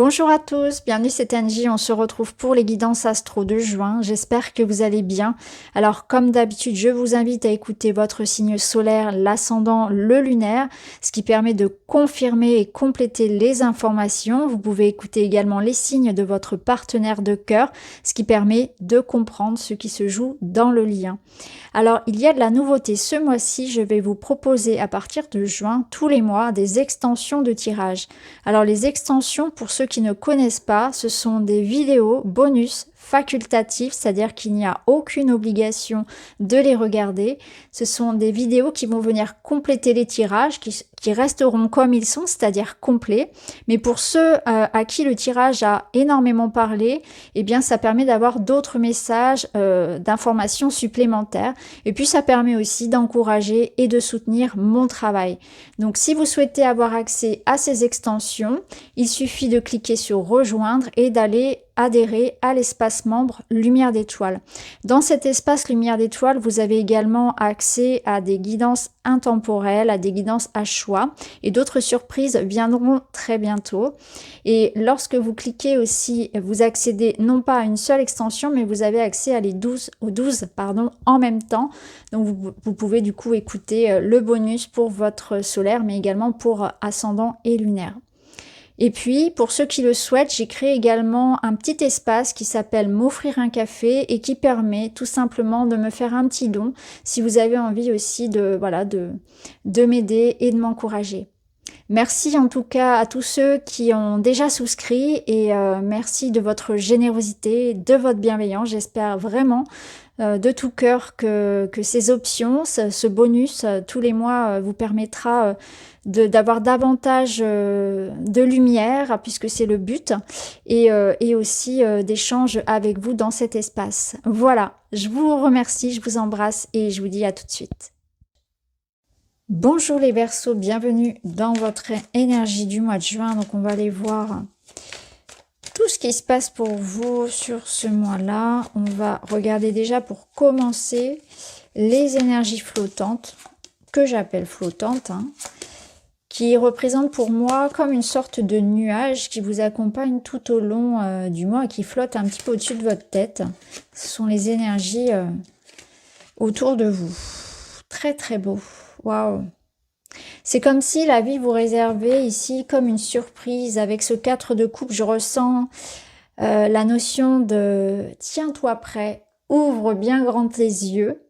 Bonjour à tous, bienvenue c'est Angie, on se retrouve pour les guidances astro de juin, j'espère que vous allez bien. Alors comme d'habitude, je vous invite à écouter votre signe solaire, l'ascendant, le lunaire, ce qui permet de confirmer et compléter les informations. Vous pouvez écouter également les signes de votre partenaire de cœur, ce qui permet de comprendre ce qui se joue dans le lien. Alors, il y a de la nouveauté ce mois-ci, je vais vous proposer à partir de juin, tous les mois, des extensions de tirage. Alors, les extensions, pour ceux qui ne connaissent pas, ce sont des vidéos bonus facultatives, c'est-à-dire qu'il n'y a aucune obligation de les regarder. Ce sont des vidéos qui vont venir compléter les tirages, qui resteront comme ils sont, c'est-à-dire complets. Mais pour ceux à qui le tirage a énormément parlé, eh bien, ça permet d'avoir d'autres messages, d'informations supplémentaires. Et puis, ça permet aussi d'encourager et de soutenir mon travail. Donc, si vous souhaitez avoir accès à ces extensions, il suffit de cliquer sur rejoindre et d'aller adhérer à l'espace membre Lumière d'étoile. Dans cet espace Lumière d'étoile, vous avez également accès à des guidances intemporelles, à des guidances à choix et d'autres surprises viendront très bientôt. Et lorsque vous cliquez aussi, vous accédez non pas à une seule extension, mais vous avez accès à aux 12 en même temps. Donc vous pouvez du coup écouter le bonus pour votre solaire, mais également pour ascendant et lunaire. Et puis, pour ceux qui le souhaitent, j'ai créé également un petit espace qui s'appelle M'offrir un café et qui permet tout simplement de me faire un petit don si vous avez envie aussi de m'aider et de m'encourager. Merci en tout cas à tous ceux qui ont déjà souscrit et merci de votre générosité, de votre bienveillance. J'espère vraiment de tout cœur que ces options, ce bonus tous les mois vous permettra d'avoir davantage de lumière, puisque c'est le but, et aussi d'échanges avec vous dans cet espace. Voilà, je vous remercie, je vous embrasse et je vous dis à tout de suite. Bonjour les Verseaux, bienvenue dans votre énergie du mois de juin. Donc on va aller voir tout ce qui se passe pour vous sur ce mois-là. On va regarder déjà pour commencer les énergies flottantes, que j'appelle flottantes, qui représentent pour moi comme une sorte de nuage qui vous accompagne tout au long du mois et qui flotte un petit peu au-dessus de votre tête. Ce sont les énergies autour de vous. Très très beau. Waouh! C'est comme si la vie vous réservait ici comme une surprise. Avec ce 4 de coupe, je ressens la notion de tiens-toi prêt, ouvre bien grand tes yeux,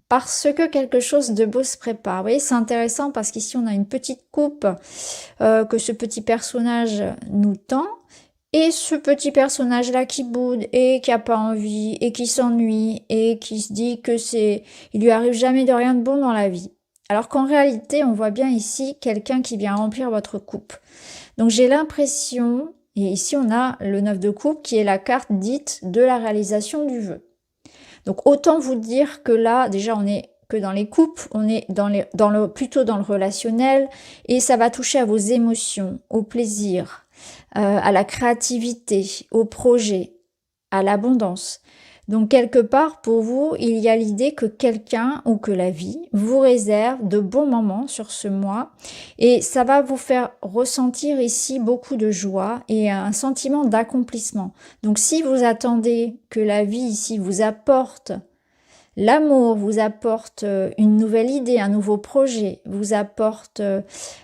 parce que quelque chose de beau se prépare. Vous voyez, c'est intéressant parce qu'ici on a une petite coupe que ce petit personnage nous tend. Et ce petit personnage-là qui boude et qui a pas envie et qui s'ennuie et qui se dit que il lui arrive jamais de rien de bon dans la vie. Alors qu'en réalité, on voit bien ici quelqu'un qui vient remplir votre coupe. Donc j'ai l'impression, et ici on a le 9 de coupe qui est la carte dite de la réalisation du vœu. Donc autant vous dire que là, déjà on est que dans les coupes, on est plutôt dans le relationnel et ça va toucher à vos émotions, au plaisir, à la créativité, au projet, à l'abondance. Donc quelque part pour vous, il y a l'idée que quelqu'un ou que la vie vous réserve de bons moments sur ce mois et ça va vous faire ressentir ici beaucoup de joie et un sentiment d'accomplissement. Donc si vous attendez que la vie ici vous apporte l'amour, vous apporte une nouvelle idée, un nouveau projet, vous apporte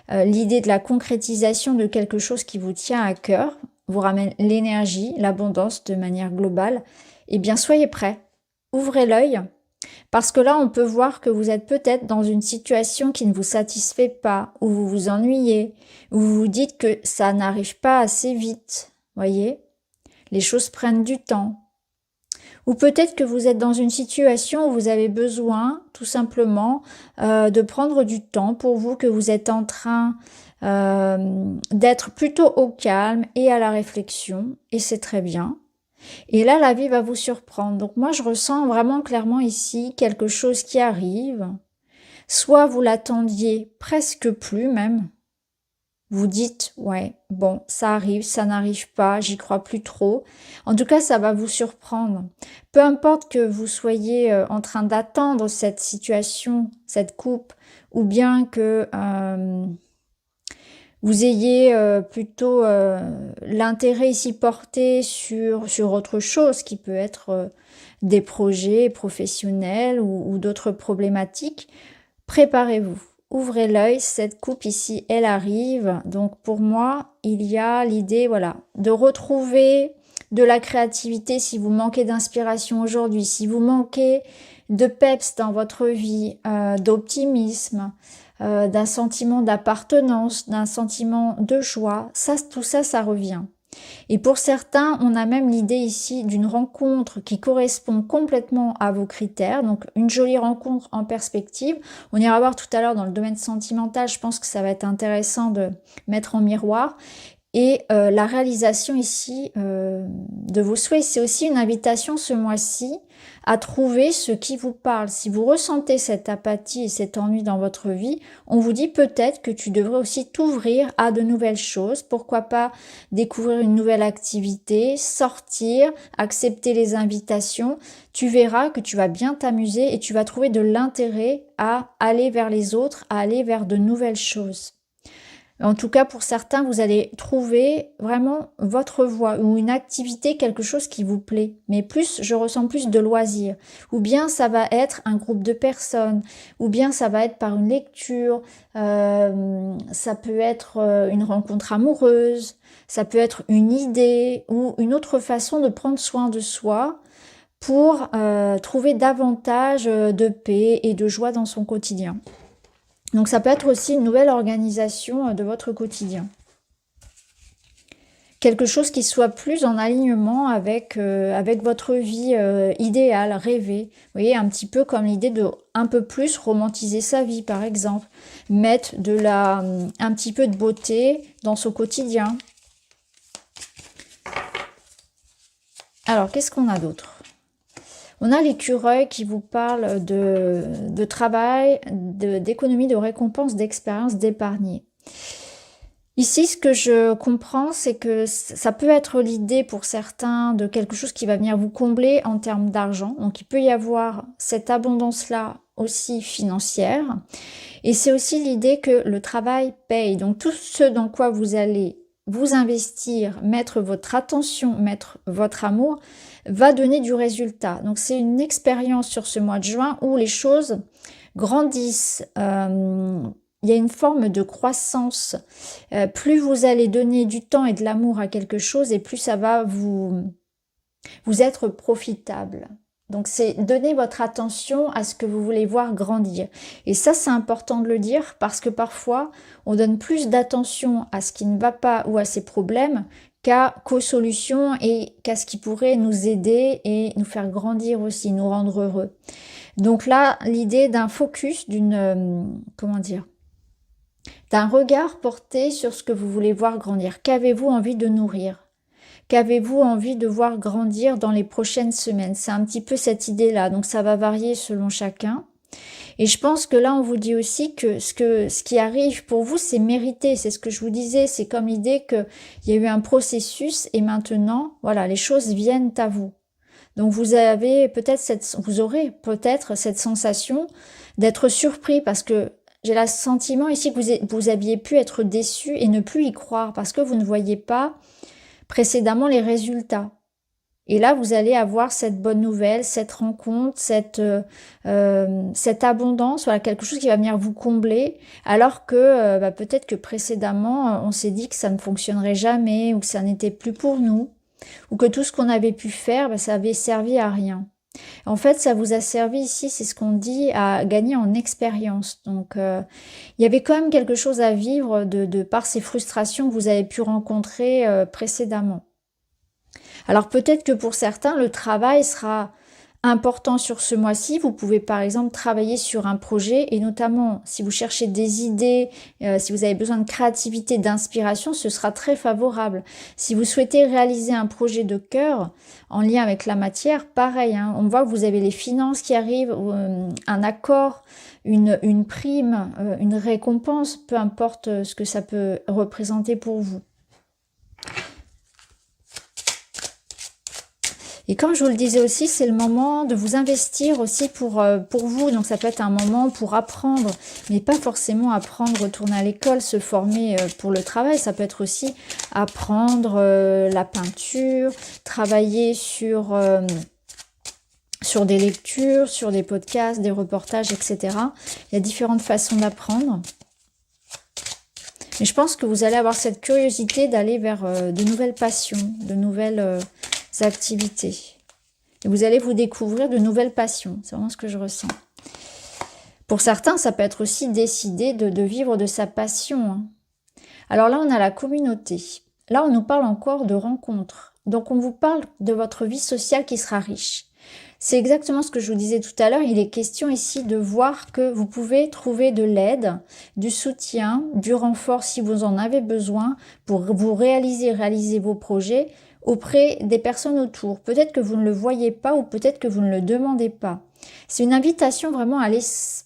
l'idée de la concrétisation de quelque chose qui vous tient à cœur, vous ramène l'énergie, l'abondance de manière globale, eh bien soyez prêts, ouvrez l'œil, parce que là on peut voir que vous êtes peut-être dans une situation qui ne vous satisfait pas, où vous vous ennuyez, où vous vous dites que ça n'arrive pas assez vite, voyez, les choses prennent du temps. Ou peut-être que vous êtes dans une situation où vous avez besoin tout simplement de prendre du temps pour vous, que vous êtes en train d'être plutôt au calme et à la réflexion, et c'est très bien. Et là, la vie va vous surprendre. Donc moi, je ressens vraiment clairement ici quelque chose qui arrive. Soit vous l'attendiez presque plus même. Vous dites, ouais, bon, ça arrive, ça n'arrive pas, j'y crois plus trop. En tout cas, ça va vous surprendre. Peu importe que vous soyez en train d'attendre cette situation, cette coupe, ou bien que vous ayez plutôt l'intérêt ici porté sur autre chose qui peut être des projets professionnels ou d'autres problématiques, préparez-vous. Ouvrez l'œil, cette coupe ici, elle arrive. Donc pour moi, il y a l'idée, voilà, de retrouver de la créativité si vous manquez d'inspiration aujourd'hui, si vous manquez de peps dans votre vie, d'optimisme, d'un sentiment d'appartenance, d'un sentiment de joie. Ça, tout ça, ça revient. Et pour certains, on a même l'idée ici d'une rencontre qui correspond complètement à vos critères. Donc une jolie rencontre en perspective. On ira voir tout à l'heure dans le domaine sentimental, je pense que ça va être intéressant de mettre en miroir. Et la réalisation ici de vos souhaits, c'est aussi une invitation ce mois-ci à trouver ce qui vous parle. Si vous ressentez cette apathie et cet ennui dans votre vie, on vous dit peut-être que tu devrais aussi t'ouvrir à de nouvelles choses. Pourquoi pas découvrir une nouvelle activité, sortir, accepter les invitations. Tu verras que tu vas bien t'amuser et tu vas trouver de l'intérêt à aller vers les autres, à aller vers de nouvelles choses. En tout cas, pour certains, vous allez trouver vraiment votre voie ou une activité, quelque chose qui vous plaît. Mais plus, je ressens plus de loisirs. Ou bien ça va être un groupe de personnes, ou bien ça va être par une lecture, ça peut être une rencontre amoureuse, ça peut être une idée ou une autre façon de prendre soin de soi pour trouver davantage de paix et de joie dans son quotidien. Donc ça peut être aussi une nouvelle organisation de votre quotidien. Quelque chose qui soit plus en alignement avec votre vie idéale, rêvée. Vous voyez, un petit peu comme l'idée de un peu plus romantiser sa vie, par exemple. Mettre un petit peu de beauté dans son quotidien. Alors, qu'est-ce qu'on a d'autre ? On a l'écureuil qui vous parle de travail, d'économie, de récompense, d'expérience, d'épargner. Ici, ce que je comprends, c'est que ça peut être l'idée pour certains de quelque chose qui va venir vous combler en termes d'argent. Donc, il peut y avoir cette abondance-là aussi financière. Et c'est aussi l'idée que le travail paye. Donc, tout ce dans quoi vous allez vous investir, mettre votre attention, mettre votre amour, va donner du résultat. Donc c'est une expérience sur ce mois de juin où les choses grandissent. Il y a une forme de croissance. Plus vous allez donner du temps et de l'amour à quelque chose, et plus ça va vous être profitable. Donc c'est donner votre attention à ce que vous voulez voir grandir. Et ça, c'est important de le dire parce que parfois, on donne plus d'attention à ce qui ne va pas ou à ses problèmes qu'aux solutions et qu'à ce qui pourrait nous aider et nous faire grandir aussi, nous rendre heureux. Donc là, l'idée d'un focus, d'un regard porté sur ce que vous voulez voir grandir. Qu'avez-vous envie de nourrir ? Qu'avez-vous envie de voir grandir dans les prochaines semaines? C'est un petit peu cette idée-là, donc ça va varier selon chacun. Et je pense que là, on vous dit aussi que ce qui arrive pour vous, c'est mérité. C'est ce que je vous disais, c'est comme l'idée qu'il y a eu un processus et maintenant, voilà, les choses viennent à vous. Donc vous aurez peut-être cette sensation d'être surpris parce que j'ai le sentiment ici que vous aviez pu être déçu et ne plus y croire parce que vous ne voyez pas précédemment les résultats. Et là, vous allez avoir cette bonne nouvelle, cette rencontre, cette abondance, voilà, quelque chose qui va venir vous combler, alors que peut-être que précédemment, on s'est dit que ça ne fonctionnerait jamais, ou que ça n'était plus pour nous, ou que tout ce qu'on avait pu faire, ça avait servi à rien. En fait, ça vous a servi ici, c'est ce qu'on dit, à gagner en expérience. Donc, il y avait quand même quelque chose à vivre de par ces frustrations que vous avez pu rencontrer précédemment. Alors peut-être que pour certains, le travail sera important sur ce mois-ci. Vous pouvez par exemple travailler sur un projet et notamment si vous cherchez des idées, si vous avez besoin de créativité, d'inspiration, ce sera très favorable. Si vous souhaitez réaliser un projet de cœur en lien avec la matière, pareil, hein, on voit que vous avez les finances qui arrivent, un accord, une prime, une récompense, peu importe ce que ça peut représenter pour vous. Et comme je vous le disais aussi, c'est le moment de vous investir aussi pour vous. Donc ça peut être un moment pour apprendre, mais pas forcément apprendre, retourner à l'école, se former pour le travail. Ça peut être aussi apprendre la peinture, travailler sur des lectures, sur des podcasts, des reportages, etc. Il y a différentes façons d'apprendre. Mais je pense que vous allez avoir cette curiosité d'aller vers de nouvelles passions, de nouvelles activités. Et vous allez vous découvrir de nouvelles passions. C'est vraiment ce que je ressens. Pour certains, ça peut être aussi décider de vivre de sa passion, hein. Alors là, on a la communauté. Là, on nous parle encore de rencontres. Donc, on vous parle de votre vie sociale qui sera riche. C'est exactement ce que je vous disais tout à l'heure. Il est question ici de voir que vous pouvez trouver de l'aide, du soutien, du renfort si vous en avez besoin pour vous réaliser vos projets auprès des personnes autour. Peut-être que vous ne le voyez pas ou peut-être que vous ne le demandez pas. C'est une invitation vraiment à aller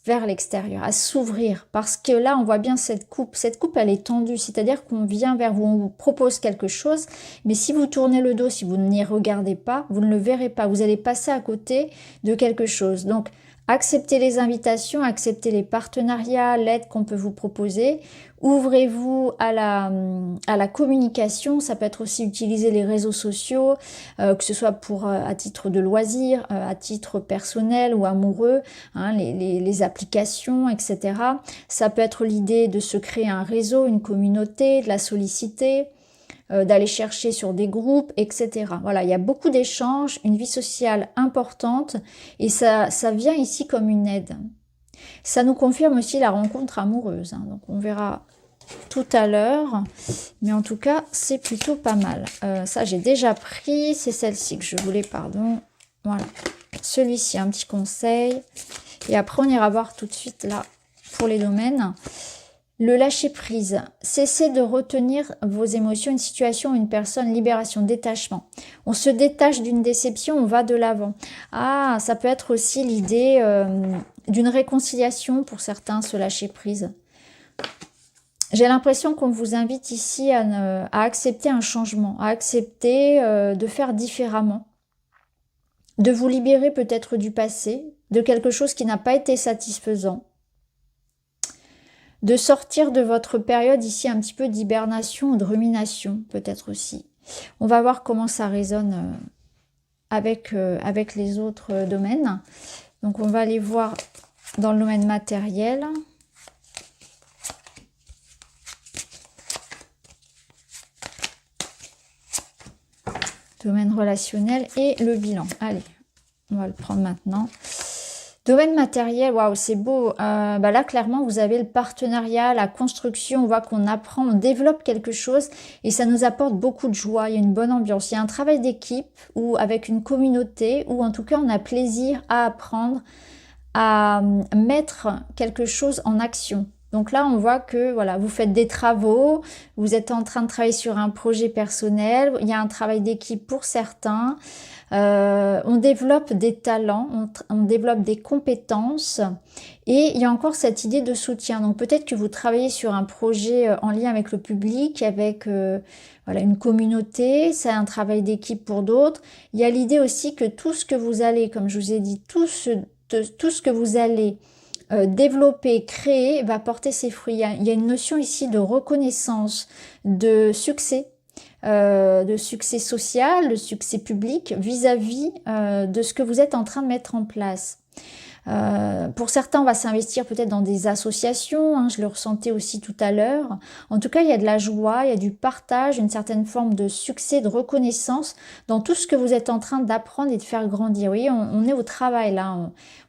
vers l'extérieur, à s'ouvrir, parce que là, on voit bien cette coupe. Cette coupe, elle est tendue, c'est-à-dire qu'on vient vers vous, on vous propose quelque chose, mais si vous tournez le dos, si vous n'y regardez pas, vous ne le verrez pas. Vous allez passer à côté de quelque chose. Donc, acceptez les invitations, acceptez les partenariats, l'aide qu'on peut vous proposer. Ouvrez-vous à la communication. Ça peut être aussi utiliser les réseaux sociaux, que ce soit à titre de loisir, à titre personnel ou amoureux, hein, les applications, etc. Ça peut être l'idée de se créer un réseau, une communauté, de la solliciter, d'aller chercher sur des groupes, etc. Voilà, il y a beaucoup d'échanges, une vie sociale importante et ça vient ici comme une aide. Ça nous confirme aussi la rencontre amoureuse, hein, donc on verra tout à l'heure, mais en tout cas, c'est plutôt pas mal. Ça, j'ai déjà pris, c'est celle-ci que je voulais, pardon. Voilà, celui-ci, un petit conseil. Et après, on ira voir tout de suite là pour les domaines. Le lâcher-prise, cessez de retenir vos émotions, une situation, une personne, libération, détachement. On se détache d'une déception, on va de l'avant. Ah, ça peut être aussi l'idée d'une réconciliation pour certains, ce lâcher-prise. J'ai l'impression qu'on vous invite ici à accepter un changement, à accepter de faire différemment, de vous libérer peut-être du passé, de quelque chose qui n'a pas été satisfaisant, de sortir de votre période ici un petit peu d'hibernation ou de rumination peut-être aussi. On va voir comment ça résonne avec les autres domaines. Donc on va aller voir dans le domaine matériel. Domaine relationnel et le bilan. Allez, on va le prendre maintenant. Domaine matériel, waouh, c'est beau. Là, clairement, vous avez le partenariat, la construction. On voit qu'on apprend, on développe quelque chose et ça nous apporte beaucoup de joie. Il y a une bonne ambiance. Il y a un travail d'équipe ou avec une communauté ou en tout cas, on a plaisir à apprendre, à mettre quelque chose en action. Donc là, on voit que voilà, vous faites des travaux, vous êtes en train de travailler sur un projet personnel, il y a un travail d'équipe pour certains, on développe des talents, on développe des compétences et il y a encore cette idée de soutien. Donc peut-être que vous travaillez sur un projet en lien avec le public, avec voilà, une communauté, c'est un travail d'équipe pour d'autres. Il y a l'idée aussi que tout ce que vous allez, comme je vous ai dit, tout ce que vous allez développer, créer, va porter ses fruits. Il y a une notion ici de reconnaissance, de succès social, de succès public vis-à-vis de ce que vous êtes en train de mettre en place. Pour certains, on va s'investir peut-être dans des associations, hein, je le ressentais aussi tout à l'heure. En tout cas, il y a de la joie, il y a du partage, une certaine forme de succès, de reconnaissance dans tout ce que vous êtes en train d'apprendre et de faire grandir. Vous voyez, on est au travail là,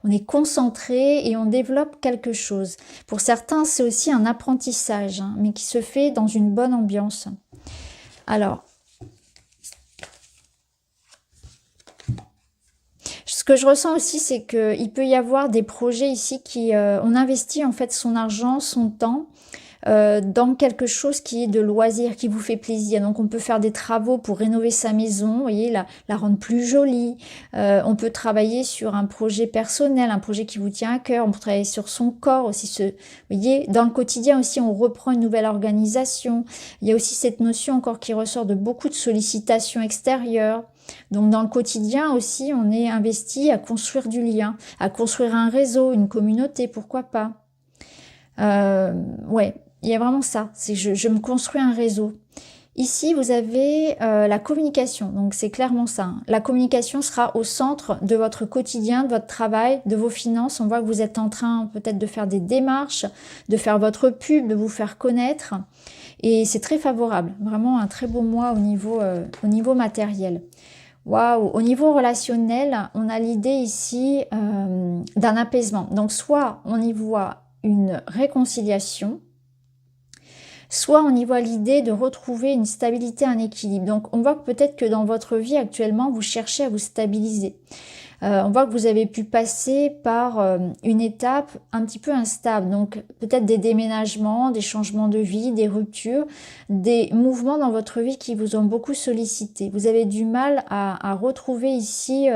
on est concentré et on développe quelque chose. Pour certains, c'est aussi un apprentissage, hein, mais qui se fait dans une bonne ambiance. Alors, ce que je ressens aussi, c'est qu'il peut y avoir des projets ici qui... on investit en fait son argent, son temps dans quelque chose qui est de loisir, qui vous fait plaisir. Donc on peut faire des travaux pour rénover sa maison, vous voyez, la rendre plus jolie. On peut travailler sur un projet personnel, un projet qui vous tient à cœur. On peut travailler sur son corps aussi. Vous voyez, dans le quotidien aussi, on reprend une nouvelle organisation. Il y a aussi cette notion encore qui ressort de beaucoup de sollicitations extérieures. Donc dans le quotidien aussi, on est investi à construire du lien, à construire un réseau, une communauté, pourquoi pas. Ouais, il y a vraiment ça, c'est je me construis un réseau. Ici, vous avez la communication, donc c'est clairement ça, hein. La communication sera au centre de votre quotidien, de votre travail, de vos finances. On voit que vous êtes en train peut-être de faire des démarches, de faire votre pub, de vous faire connaître. Et c'est très favorable, vraiment un très beau mois au niveau matériel. Waouh! Au niveau relationnel, on a l'idée ici d'un apaisement. Donc soit on y voit une réconciliation, soit on y voit l'idée de retrouver une stabilité, un équilibre. Donc on voit que peut-être que dans votre vie actuellement, vous cherchez à vous stabiliser. On voit que vous avez pu passer par une étape un petit peu instable, donc peut-être des déménagements, des changements de vie, des ruptures, des mouvements dans votre vie qui vous ont beaucoup sollicité. Vous avez du mal à retrouver ici,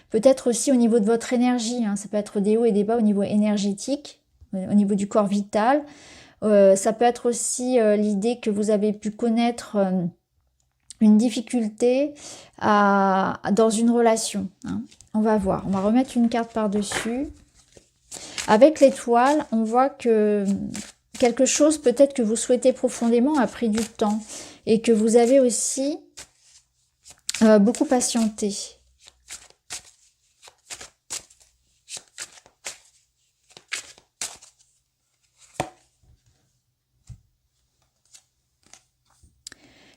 peut-être aussi au niveau de votre énergie, hein, ça peut être des hauts et des bas au niveau énergétique, au niveau du corps vital. Ça peut être aussi l'idée que vous avez pu connaître une difficulté dans une relation, hein. On va voir, on va remettre une carte par-dessus. Avec l'étoile, on voit que quelque chose peut-être que vous souhaitez profondément a pris du temps et que vous avez aussi beaucoup patienté.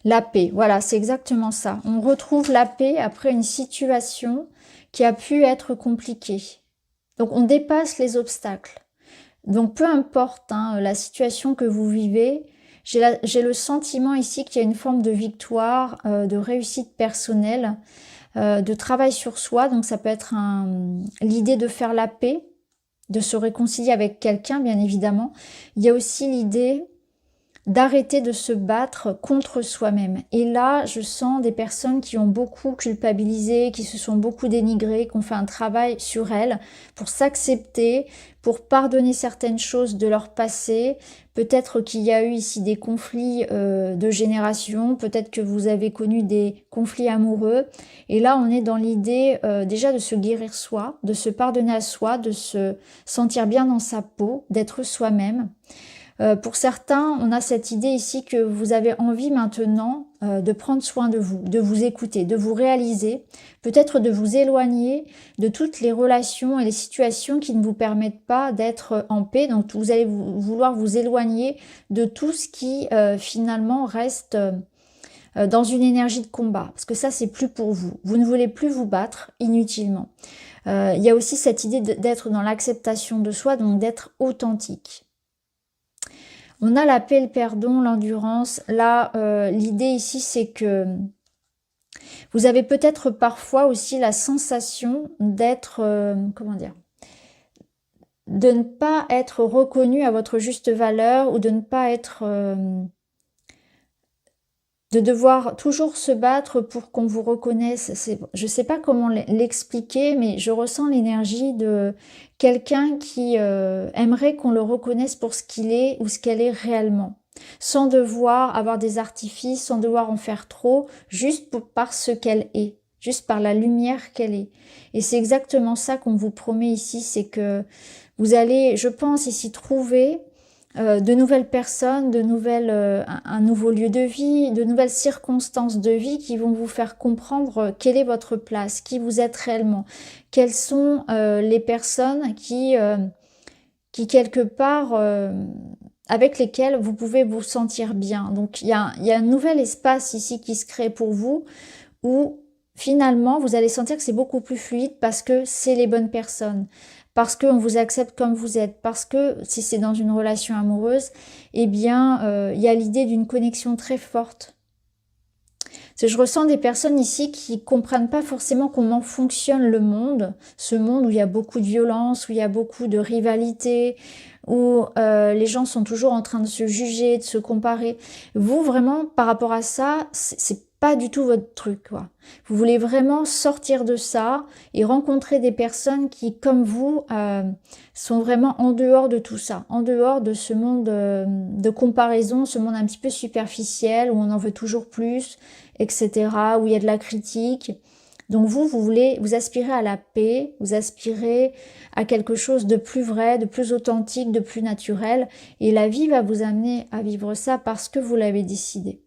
La paix, voilà, c'est exactement ça. On retrouve la paix après une situation qui a pu être compliquée. Donc on dépasse les obstacles. Donc peu importe hein, la situation que vous vivez, j'ai le sentiment ici qu'il y a une forme de victoire, de réussite personnelle, de travail sur soi. Donc ça peut être l'idée de faire la paix, de se réconcilier avec quelqu'un, bien évidemment. Il y a aussi l'idée d'arrêter de se battre contre soi-même. Et là, je sens des personnes qui ont beaucoup culpabilisé, qui se sont beaucoup dénigrées, qui ont fait un travail sur elles pour s'accepter, pour pardonner certaines choses de leur passé. Peut-être qu'il y a eu ici des conflits de génération, peut-être que vous avez connu des conflits amoureux. Et là, on est dans l'idée déjà de se guérir soi, de se pardonner à soi, de se sentir bien dans sa peau, d'être soi-même. Pour certains, on a cette idée ici que vous avez envie maintenant de prendre soin de vous écouter, de vous réaliser, peut-être de vous éloigner de toutes les relations et les situations qui ne vous permettent pas d'être en paix. Donc vous allez vouloir vous éloigner de tout ce qui finalement reste dans une énergie de combat. Parce que ça, c'est plus pour vous. Vous ne voulez plus vous battre inutilement. Il y a aussi cette idée d'être dans l'acceptation de soi, donc d'être authentique. On a la paix, le pardon, l'endurance. Là, l'idée ici, c'est que vous avez peut-être parfois aussi la sensation d'être, comment dire, de ne pas être reconnu à votre juste valeur ou de ne pas être, de devoir toujours se battre pour qu'on vous reconnaisse. Je ne sais pas comment l'expliquer, mais je ressens l'énergie de quelqu'un qui aimerait qu'on le reconnaisse pour ce qu'il est ou ce qu'elle est réellement. Sans devoir avoir des artifices, sans devoir en faire trop, juste par ce qu'elle est, juste par la lumière qu'elle est. Et c'est exactement ça qu'on vous promet ici, c'est que vous allez, je pense, ici trouver de nouvelles personnes, un nouveau lieu de vie, de nouvelles circonstances de vie qui vont vous faire comprendre quelle est votre place, qui vous êtes réellement, quelles sont les personnes qui quelque part, avec lesquelles vous pouvez vous sentir bien. Donc il y a un nouvel espace ici qui se crée pour vous, où finalement vous allez sentir que c'est beaucoup plus fluide parce que c'est les bonnes personnes. Parce qu'on vous accepte comme vous êtes, parce que si c'est dans une relation amoureuse, eh bien, il y a l'idée d'une connexion très forte. Je ressens des personnes ici qui comprennent pas forcément comment fonctionne le monde, ce monde où il y a beaucoup de violence, où il y a beaucoup de rivalité, où les gens sont toujours en train de se juger, de se comparer. Vous, vraiment, par rapport à ça, pas du tout votre truc, quoi. Vous voulez vraiment sortir de ça et rencontrer des personnes qui, comme vous, sont vraiment en dehors de tout ça, en dehors de ce monde de comparaison, ce monde un petit peu superficiel, où on en veut toujours plus, etc., où il y a de la critique. Donc vous aspirez à la paix, vous aspirez à quelque chose de plus vrai, de plus authentique, de plus naturel, et la vie va vous amener à vivre ça parce que vous l'avez décidé.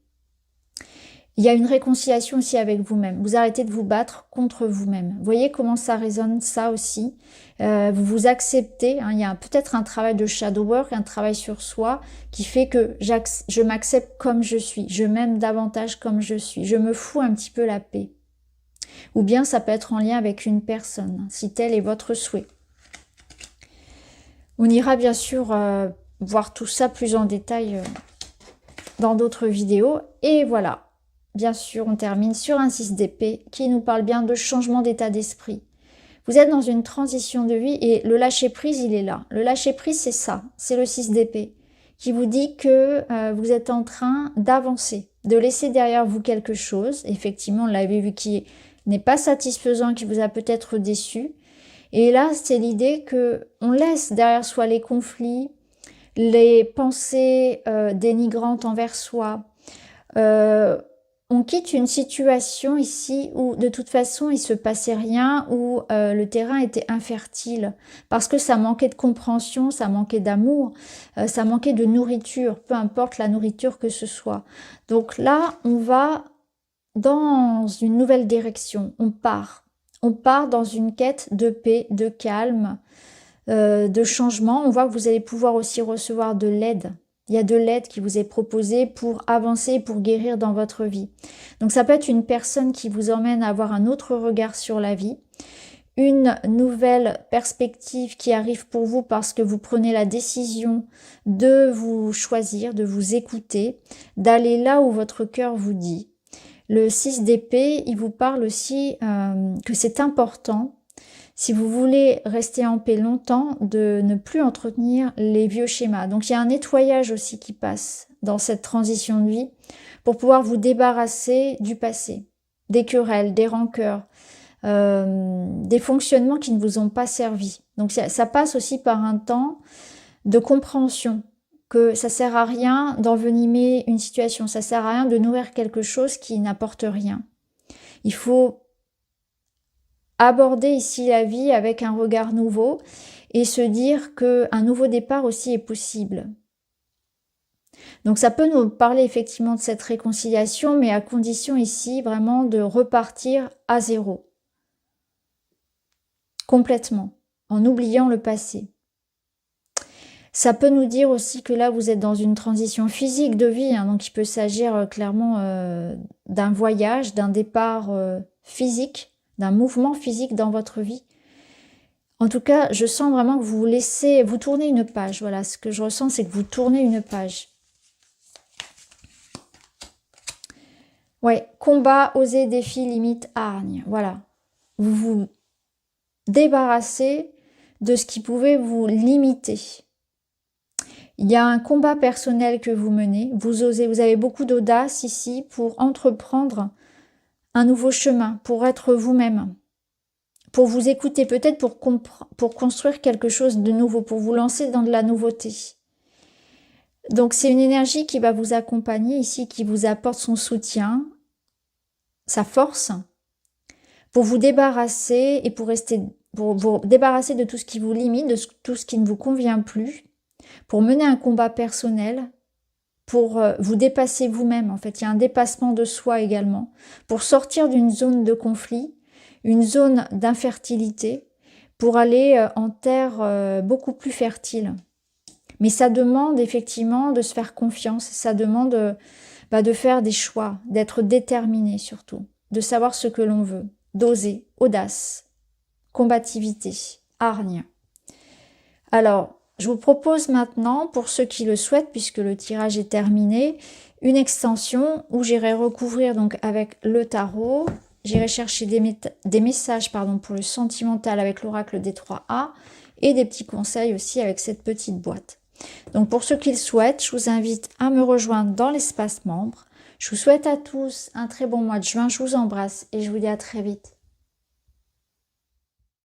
Il y a une réconciliation aussi avec vous-même. Vous arrêtez de vous battre contre vous-même. Vous voyez comment ça résonne, ça aussi. Vous vous acceptez. Hein, il y a peut-être un travail de shadow work, un travail sur soi qui fait que je m'accepte comme je suis. Je m'aime davantage comme je suis. Je me fous un petit peu la paix. Ou bien ça peut être en lien avec une personne, si tel est votre souhait. On ira bien sûr voir tout ça plus en détail dans d'autres vidéos. Et voilà. Bien sûr, on termine sur un 6 d'épée qui nous parle bien de changement d'état d'esprit. Vous êtes dans une transition de vie et le lâcher-prise, il est là. Le lâcher-prise, c'est ça, c'est le 6 d'épée qui vous dit que vous êtes en train d'avancer, de laisser derrière vous quelque chose. Effectivement, on l'avait vu qui n'est pas satisfaisant, qui vous a peut-être déçu. Et là, c'est l'idée que on laisse derrière soi les conflits, les pensées dénigrantes envers soi, on quitte une situation ici où de toute façon il se passait rien, où le terrain était infertile, parce que ça manquait de compréhension, ça manquait d'amour, ça manquait de nourriture, peu importe la nourriture que ce soit. Donc là, on va dans une nouvelle direction, on part dans une quête de paix, de calme, de changement. On voit que vous allez pouvoir aussi recevoir de l'aide. Il y a de l'aide qui vous est proposée pour avancer, pour guérir dans votre vie. Donc ça peut être une personne qui vous emmène à avoir un autre regard sur la vie, une nouvelle perspective qui arrive pour vous parce que vous prenez la décision de vous choisir, de vous écouter, d'aller là où votre cœur vous dit. Le 6 d'épée, il vous parle aussi que c'est important, si vous voulez rester en paix longtemps, de ne plus entretenir les vieux schémas. Donc il y a un nettoyage aussi qui passe dans cette transition de vie pour pouvoir vous débarrasser du passé, des querelles, des rancœurs, des fonctionnements qui ne vous ont pas servi. Donc ça passe aussi par un temps de compréhension, que ça sert à rien d'envenimer une situation, ça sert à rien de nourrir quelque chose qui n'apporte rien. Il faut aborder ici la vie avec un regard nouveau et se dire qu'un nouveau départ aussi est possible. Donc ça peut nous parler effectivement de cette réconciliation, mais à condition ici vraiment de repartir à zéro. Complètement, en oubliant le passé. Ça peut nous dire aussi que là, vous êtes dans une transition physique de vie, hein, donc il peut s'agir clairement d'un voyage, d'un départ physique, d'un mouvement physique dans votre vie. En tout cas, je sens vraiment que vous tournez une page. Voilà, ce que je ressens, c'est que vous tournez une page. Ouais, combat, oser, défi, limite, hargne. Voilà. Vous vous débarrassez de ce qui pouvait vous limiter. Il y a un combat personnel que vous menez. Vous osez, vous avez beaucoup d'audace ici pour entreprendre un nouveau chemin, pour être vous-même, pour vous écouter, peut-être pour construire quelque chose de nouveau, pour vous lancer dans de la nouveauté. Donc c'est une énergie qui va vous accompagner ici, qui vous apporte son soutien, sa force, pour vous débarrasser et pour vous débarrasser de tout ce qui vous limite, de tout ce qui ne vous convient plus, pour mener un combat personnel, pour vous dépasser vous-même. En fait, il y a un dépassement de soi également, pour sortir d'une zone de conflit, une zone d'infertilité, pour aller en terre beaucoup plus fertile. Mais ça demande effectivement de se faire confiance, ça demande de faire des choix, d'être déterminé surtout, de savoir ce que l'on veut, d'oser, audace, combativité, hargne. Alors, je vous propose maintenant, pour ceux qui le souhaitent, puisque le tirage est terminé, une extension où j'irai recouvrir donc avec le tarot. J'irai chercher des messages pour le sentimental avec l'oracle des 3A et des petits conseils aussi avec cette petite boîte. Donc pour ceux qui le souhaitent, je vous invite à me rejoindre dans l'espace membre. Je vous souhaite à tous un très bon mois de juin, je vous embrasse et je vous dis à très vite.